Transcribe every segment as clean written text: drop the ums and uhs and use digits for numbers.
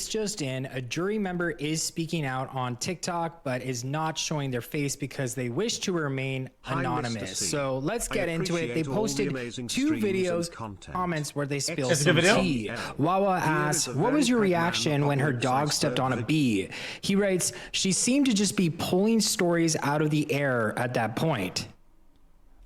This just in, a jury member is speaking out on TikTok, but is not showing their face because they wish to remain anonymous. So let's get into it. They posted 2 videos, comments where they spilled some tea. Wawa asks, what was your reaction when her dog stepped on a bee? He writes, she seemed to just be pulling stories out of the air at that point.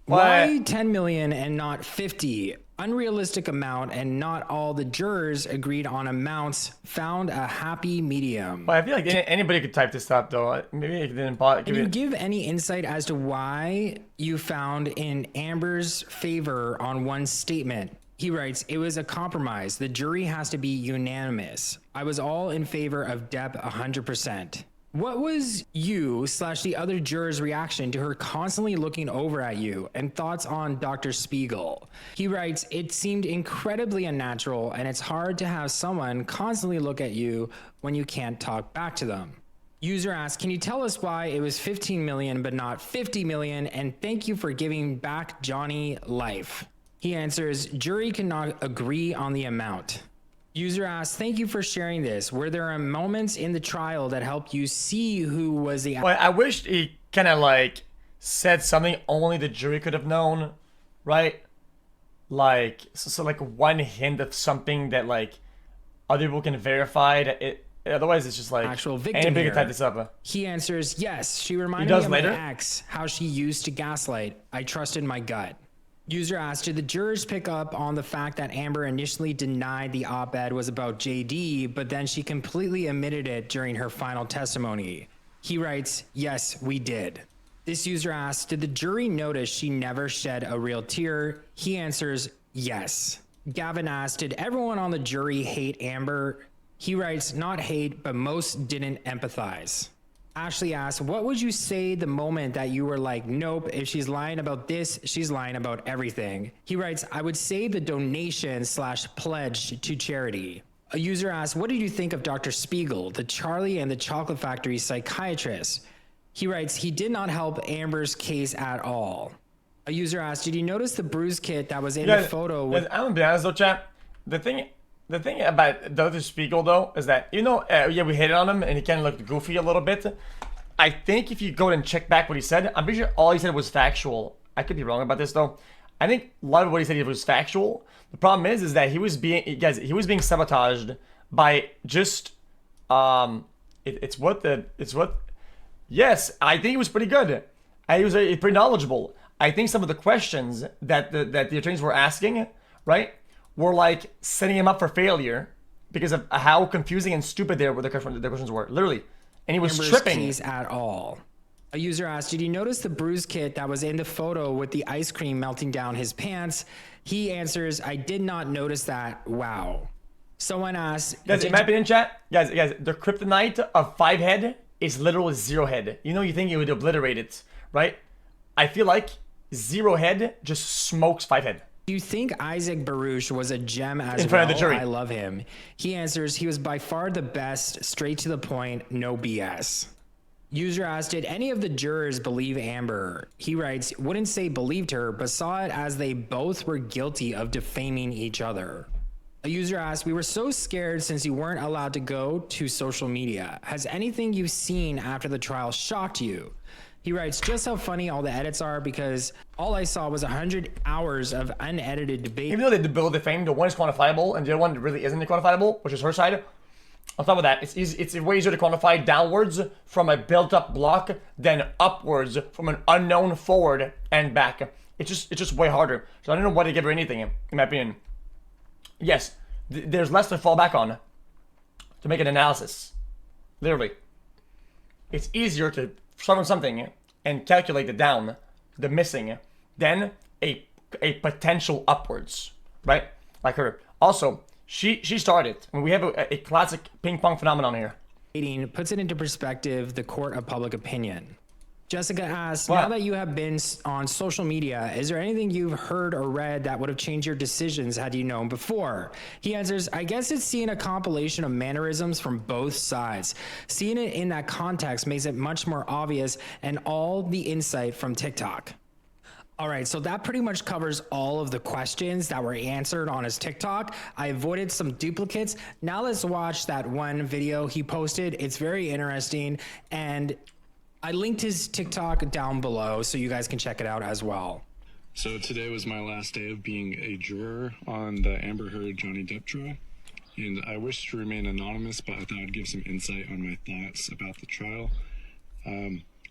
Why 10 million and not 50? Unrealistic amount, and not all the jurors agreed on amounts. Found a happy medium. Well, I feel like anybody could type this up, though. Maybe it didn't bother. Can you give any insight as to why you found in Amber's favor on one statement? He writes, it was a compromise. The jury has to be unanimous. I was all in favor of Depp 100%. What was you / the other jurors' reaction to her constantly looking over at you, and thoughts on Dr. Spiegel? He writes, it seemed incredibly unnatural, and it's hard to have someone constantly look at you when you can't talk back to them. User asks, can you tell us why it was 15 million but not 50 million? And thank you for giving back Johnny life. He answers, jury cannot agree on the amount. User asks, thank you for sharing this. Were there moments in the trial that helped you see who was the... Well, I wish he kind of like said something only the jury could have known, right? Like, so like one hint of something that like other people can verify that it... Otherwise, it's just like actual victim anybody can type this up. He answers, yes, she reminded me of my ex, how she used to gaslight. I trusted my gut. User asked, did the jurors pick up on the fact that Amber initially denied the op-ed was about JD, but then she completely admitted it during her final testimony? He writes, yes, we did. This user asked, did the jury notice she never shed a real tear? He answers, yes. Gavin asked, did everyone on the jury hate Amber? He writes, not hate, but most didn't empathize. Ashley asks, what would you say the moment that you were like, nope, if she's lying about this, she's lying about everything? He writes, I would say the donation / pledge to charity. A user asks, what did you think of Dr. Spiegel, the Charlie and the Chocolate Factory psychiatrist? He writes, he did not help Amber's case at all. A user asks, did you notice the bruise kit that was in the photo? I'm gonna be honest though, chat. The thing about Dr. Spiegel though is that, you know, yeah, we hated on him and he kind of looked goofy a little bit. I think if you go and check back what he said, I'm pretty sure all he said was factual. I could be wrong about this though. I think a lot of what he said was factual. The problem is that he was being, guys, he was being sabotaged by just, yes, I think he was pretty good. He was pretty knowledgeable. I think some of the questions that the attorneys were asking, right, were like setting him up for failure because of how confusing and stupid the questions were, literally. And he was tripping. Case at all. A user asked, did you notice the bruise kit that was in the photo with the ice cream melting down his pants? He answers, I did not notice that. Wow. Someone asked, guys, in my opinion, chat, guys, the kryptonite of 5 head is literally 0 head. You know, you think you would obliterate it, right? I feel like 0 head just smokes 5 head. Do you think Isaac Baruch was a gem as in front well? Of the jury. I love him. He answers, he was by far the best, straight to the point, no BS. User asked, did any of the jurors believe Amber? He writes, wouldn't say believed her, but saw it as they both were guilty of defaming each other. A user asked, we were so scared since you weren't allowed to go to social media. Has anything you've seen after the trial shocked you? He writes, just how funny all the edits are, because all I saw was 100 hours of unedited debate. Even though they both defame, the one is quantifiable and the other one really isn't quantifiable, which is her side. On top of that, it's way easier to quantify downwards from a built-up block than upwards from an unknown forward and back. It's just way harder. So I don't know why they give her anything, in my opinion. Yes, there's less to fall back on to make an analysis. Literally. It's easier to start on something and calculate the down, the missing, than a potential upwards, right? Like her. Also, she started. I mean, we have a classic ping pong phenomenon here. Puts it into perspective, the court of public opinion. Jessica asks, what? Now that you have been on social media, is there anything you've heard or read that would have changed your decisions had you known before? He answers, I guess it's seeing a compilation of mannerisms from both sides. Seeing it in that context makes it much more obvious, and all the insight from TikTok. All right, so that pretty much covers all of the questions that were answered on his TikTok. I avoided some duplicates. Now let's watch that one video he posted. It's very interesting, and I linked his TikTok down below so you guys can check it out as well. So today was my last day of being a juror on the Amber Heard Johnny Depp trial, and I wish to remain anonymous, but I thought I'd give some insight on my thoughts about the trial.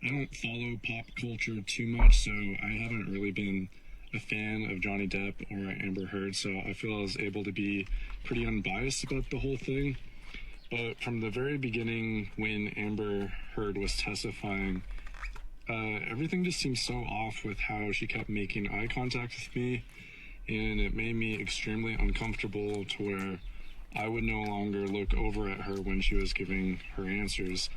I don't follow pop culture too much, so I haven't really been a fan of Johnny Depp or Amber Heard, so I feel I was able to be pretty unbiased about the whole thing. But from the very beginning, when Amber Heard was testifying, everything just seemed so off with how she kept making eye contact with me, and it made me extremely uncomfortable to where I would no longer look over at her when she was giving her answers.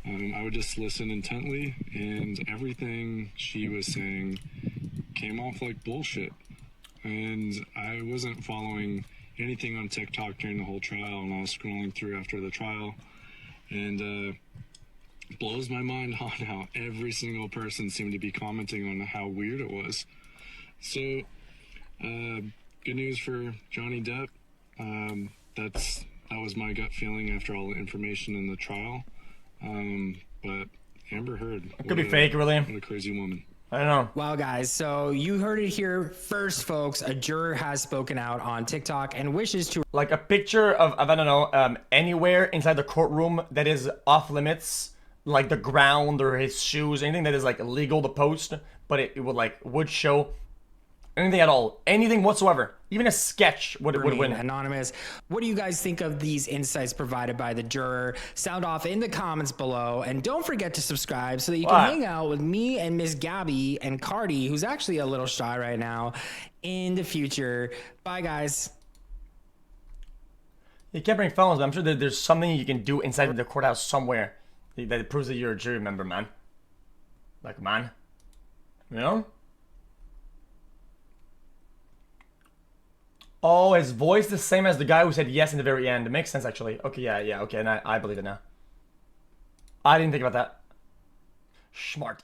I would just listen intently, and everything she was saying came off like bullshit. And I wasn't following anything on TikTok during the whole trial, and I was scrolling through after the trial, and it blows my mind on how every single person seemed to be commenting on how weird it was. So, good news for Johnny Depp. That was my gut feeling after all the information in the trial. But Amber Heard, it could be fake, really. What a crazy woman. I don't know. Wow, guys. So you heard it here first, folks. A juror has spoken out on TikTok and wishes to Like a picture of I don't know, anywhere inside the courtroom that is off limits, like the ground or his shoes, anything that is like illegal to post, but it would show anything at all, anything whatsoever. Even a sketch would win. Anonymous. What do you guys think of these insights provided by the juror? Sound off in the comments below, and don't forget to subscribe so that you can hang out with me and Miss Gabby and Cardi, who's actually a little shy right now, in the future. Bye, guys. You can't bring phones, but I'm sure that there's something you can do inside of the courthouse somewhere that proves that you're a jury member, man. Like, man, you know? Oh, his voice the same as the guy who said yes in the very end. It makes sense, actually. Okay, yeah, okay, and I believe it now. I didn't think about that. Smart.